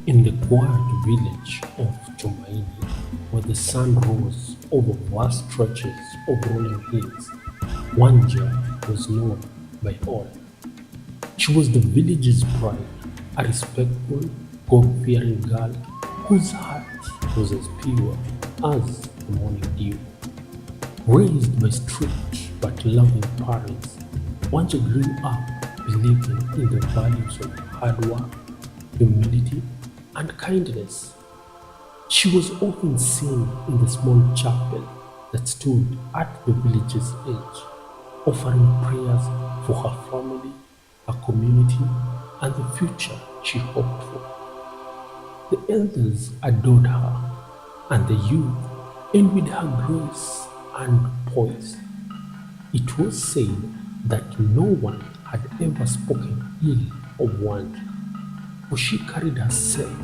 In the quiet village of Tumaini, where the sun rose over vast stretches of rolling hills, Wanja was known by all. She was the village's pride, a respectful, God-fearing girl whose heart was as pure as the morning dew. Raised by strict but loving parents, Wanja grew up believing in the values of hard work, humility, and kindness. She was often seen in the small chapel that stood at the village's edge, offering prayers for her family, her community, and the future she hoped for. The elders adored her, and the youth envied her grace and poise. It was said that no one had ever spoken ill of Wanja, for she carried herself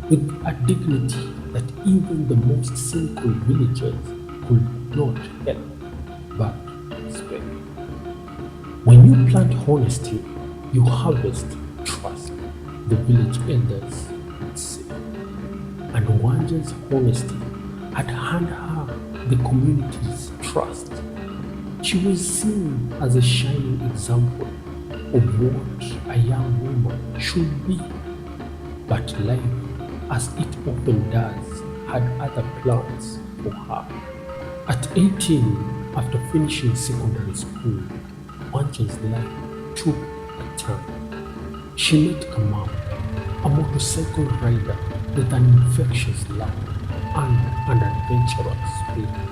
with a dignity that even the most cynical villagers could not help but respect. When you plant honesty, you harvest trust, the village elders would say. And Wanja's honesty had earned her the community's trust. She was seen as a shining example of what a young woman should be. But life, as it often does, had other plans for her. At 18, after finishing secondary school, Wanja's life took a turn. She met Kamau, a motorcycle rider with an infectious laugh and an adventurous spirit.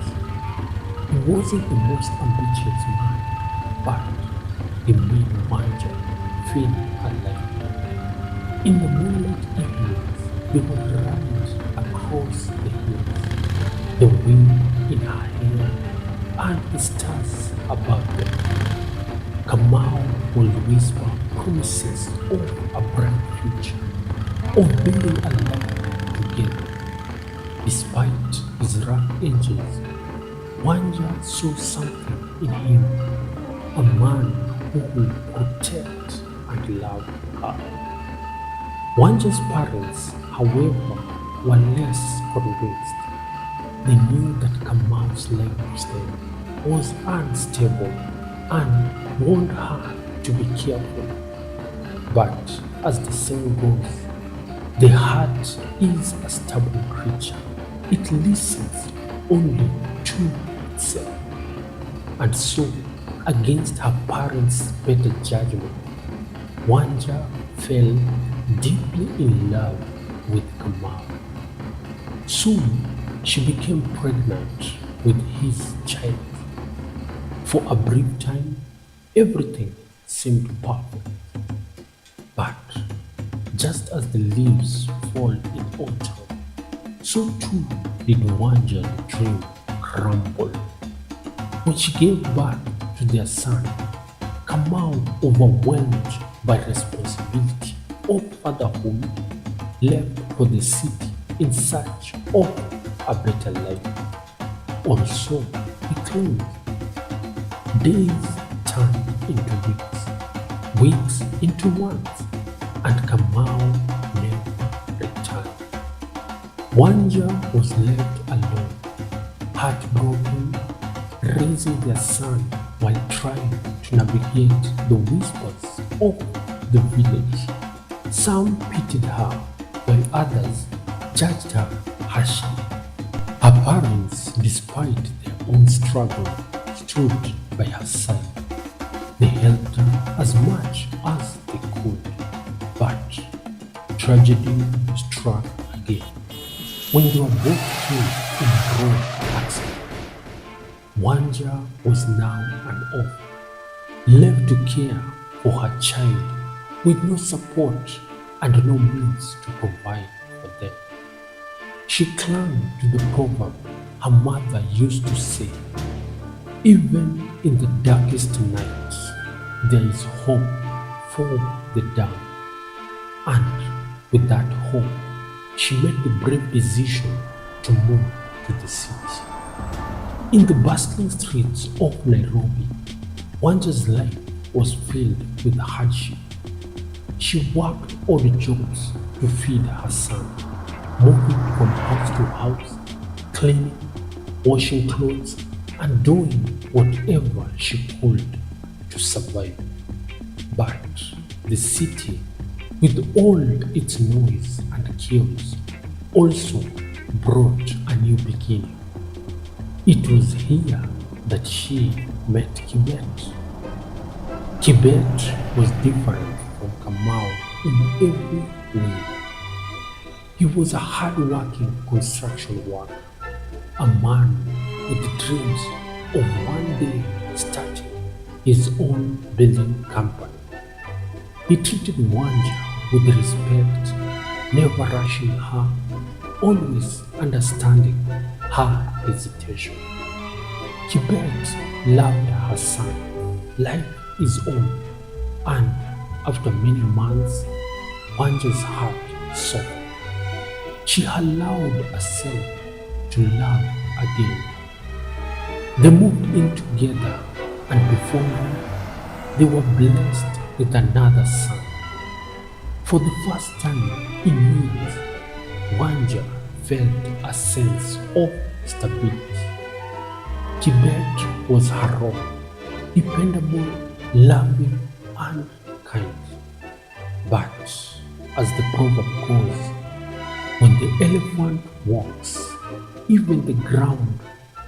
He wasn't the most ambitious man, but he made Wanja feel alive. In the moonlight evenings, they would ride across the hills, the wind in her hair and the stars above them. Kamau would whisper promises of a bright future, of building a life together. Despite his rough edges, Wanja saw something in him, a man who would protect and love her. Wanja's parents, however, were less convinced. They knew that Kamau's lifestyle was unstable and warned her to be careful. But as the saying goes, the heart is a stubborn creature. It listens only to itself. And so, against her parents' better judgment, Wanja fell deeply in love with Kamau. Soon, she became pregnant with his child. For a brief time, everything seemed perfect. But just as the leaves fall in autumn, so too did Wanja's dream crumble. When she gave birth to their son, Kamau, overwhelmed by responsibility of fatherhood, left for the city in search of a better life. Also, he claimed days turned into weeks into months, and Kamau never returned. Wanja was left alone, heartbroken, raising their son while trying to navigate the whispers of the village. Some pitied her, while others judged her harshly. Her parents, despite their own struggle, stood by her side. They helped her as much as they could. But tragedy struck again when they were both killed in a road accident. Wanja was now an orphan, left to care for her child with no support and no means to provide for them. She clung to the proverb her mother used to say, "Even in the darkest night, there is hope for the down." And with that hope, she made the brave decision to move to the city. In the bustling streets of Nairobi, Wanja's life was filled with hardship. She worked odd jobs, to feed her son, moving from house to house, cleaning, washing clothes, and doing whatever she could to survive. But the city, with all its noise and chaos, also brought a new beginning. It was here that she met Kibet. Kibet was different from Kamau in every way. He was a hard-working construction worker, a man with dreams of one day starting his own building company. He treated Wanja with respect, never rushing her, always understanding her hesitation. Kibet loved her son like his own, and after many months, Wanja's heart softened. She allowed herself to love again. They moved in together, and before long, they were blessed with another son. For the first time in years, Wanja felt a sense of stability. Kibet was her rock, dependable, loving, and kind. But as the proverb goes, when the elephant walks, even the ground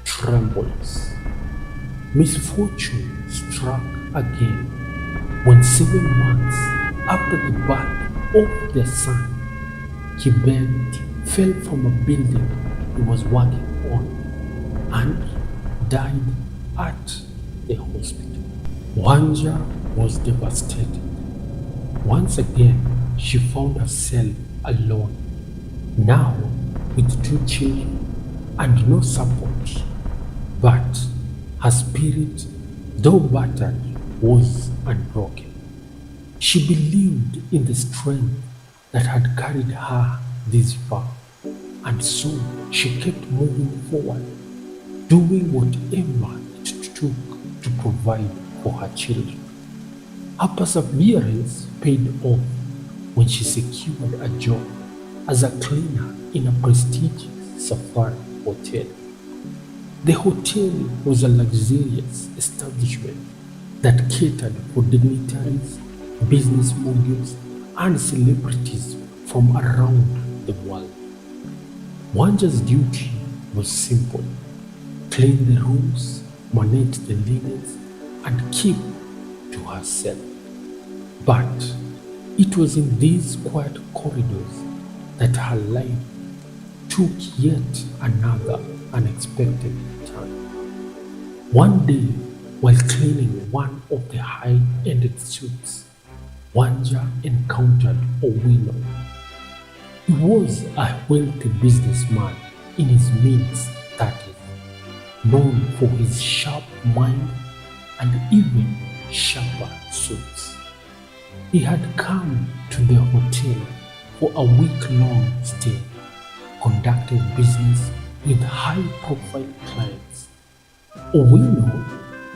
trembles. Misfortune struck again when 7 months after the birth of their son, Kibet fell from a building he was working on and died at the hospital. Wanja was devastated. Once again, she found herself alone, now with 2 children and no support. But her spirit, though battered, was unbroken. She believed in the strength that had carried her this far, and so she kept moving forward, doing whatever it took to provide for her children. Her perseverance paid off when she secured a job as a cleaner in a prestigious safari hotel. The hotel was a luxurious establishment that catered for dignitaries, business moguls, and celebrities from around the world. Wanja's duty was simple: clean the rooms, manage the linens, and keep to herself. But it was in these quiet corridors that her life took yet another unexpected turn. One day, while cleaning one of the high-ended suites, Wanja encountered Owino. He was a wealthy businessman in his mid-30s, known for his sharp mind and even sharper suits. He had come to the hotel for a week-long stay, conducting business with high-profile clients. Owino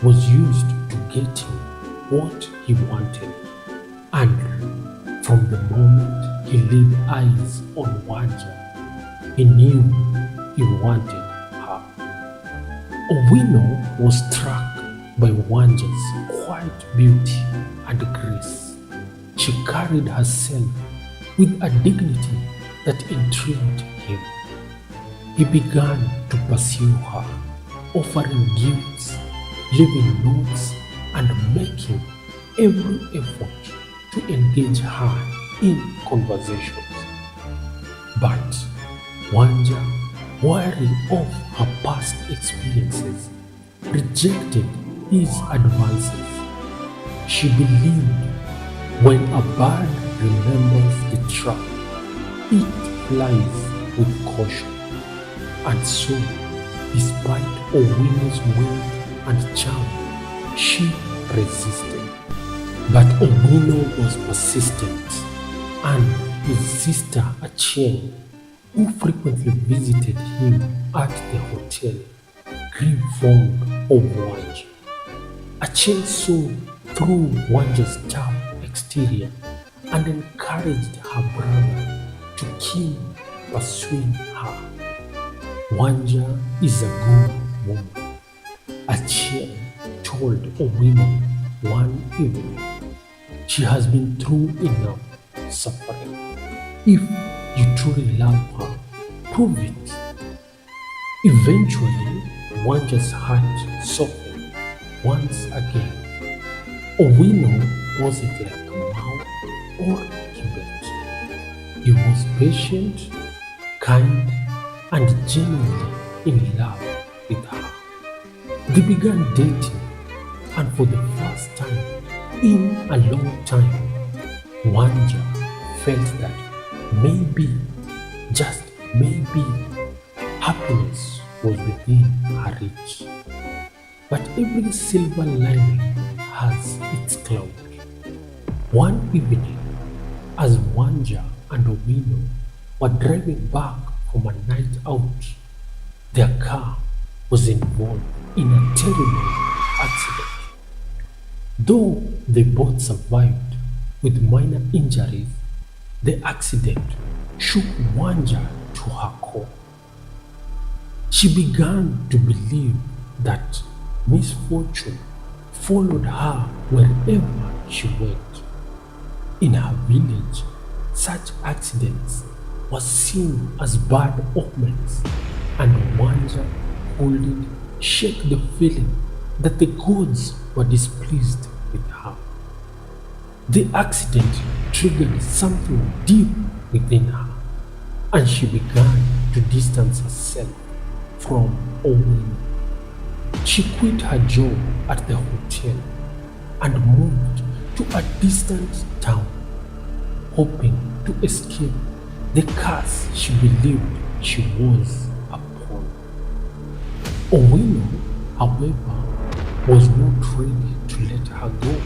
was used to getting what he wanted, and from the moment he laid eyes on Wanja, he knew he wanted her. Owino was struck by Wanja's quiet beauty and grace. She carried herself with a dignity that intrigued him. He began to pursue her, offering gifts, leaving notes, and making every effort to engage her in conversations. But Wanja, wary of her past experiences, rejected his advances. She believed when a bird remembers the trap, it flies with caution. And so, despite Owino's wealth and charm, she resisted. But Owino was persistent, and his sister Acheng, who frequently visited him at the hotel, grew fond of Wanja. Acheng saw through Wanja's tough exterior and encouraged her brother to kill pursuing her. Wanja is a good woman. Achille told Owino one evening, she has been through enough suffering. If you truly love her, prove it. Eventually, Wanja's heart softened once again. Owino wasn't like Mao or Tibet. He was patient, kind, and genuinely in love with her. They began dating, and for the first time in a long time, Wanja felt that maybe, just maybe, happiness was within her reach. But every silver lining has its cloud. One evening, as Wanja and Owino were driving back from a night out, their car was involved in a terrible accident. Though they both survived with minor injuries, the accident shook Wanja to her core. She began to believe that misfortune followed her wherever she went. In her village, such accidents were seen as bad omens, and Wanja couldn't shake the feeling that the gods were displeased with her. The accident triggered something deep within her, and she began to distance herself from Owino. She quit her job at the hotel and moved to a distant town, hoping to escape the curse she believed she was upon. Owino, however, was not ready to let her go.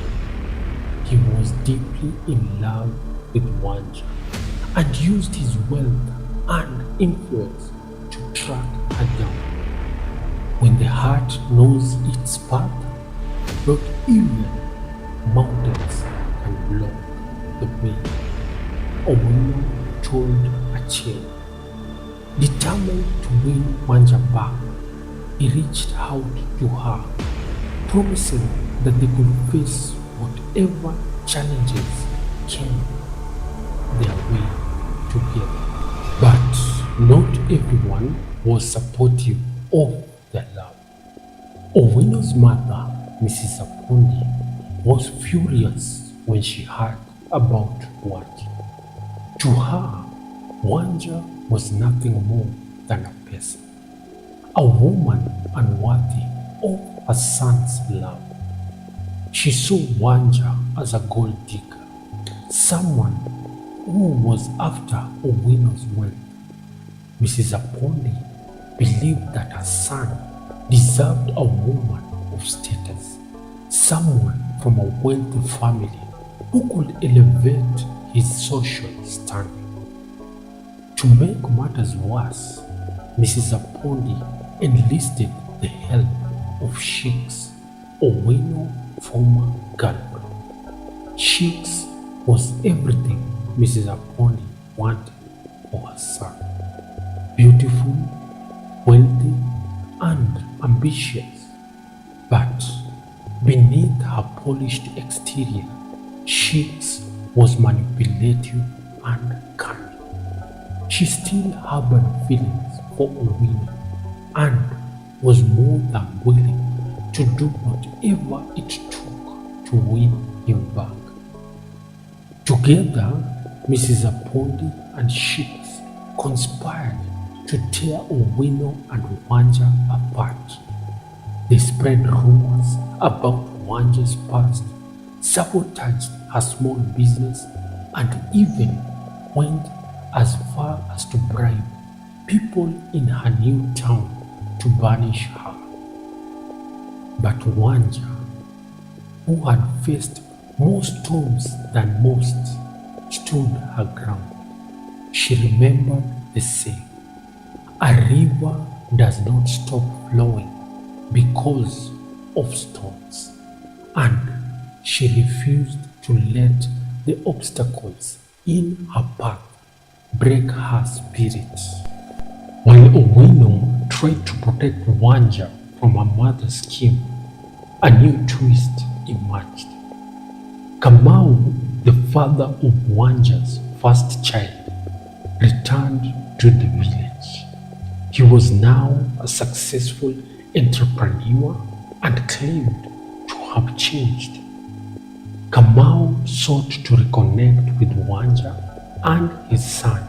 He was deeply in love with Wanja and used his wealth and influence to track her down. When the heart knows its path, not even mountains can block the way. Owino told Achille. Determined to win Wanja back, he reached out to her, promising that they could face whatever challenges came their way together. But not everyone was supportive of their love. Owino's mother, Mrs. Apondi, was furious when she heard about Wanja. To her, Wanja was nothing more than a person, a woman unworthy of her son's love. She saw Wanja as a gold digger, someone who was after Owino's wealth. Mrs. Apondi believed that her son deserved a woman of status, someone from a wealthy family who could elevate his social standing. To make matters worse, Mrs. Apondi enlisted the help of Shix, Owino's former girlfriend. Shix was everything Mrs. Apondi wanted for her son. Beautiful, wealthy, and ambitious. But beneath her polished exterior, Shix was manipulative and cunning. She still harbored feelings for Owino and was more than willing to do whatever it took to win him back. Together, Mrs. Apondi and Shix conspired to tear Owino and Wanja apart. They spread rumors about Wanja's past, sabotaged her small business, and even went as far as to bribe people in her new town to banish her. But Wanja, who had faced more storms than most, stood her ground. She remembered the saying, "A river does not stop flowing because of storms," and she refused to let the obstacles in her path break her spirit. While Owino tried to protect Wanja from her mother's scheme, a new twist emerged. Kamau, the father of Wanja's first child, returned to the village. He was now a successful entrepreneur and claimed to have changed. Kamau sought to reconnect with Wanja and his son,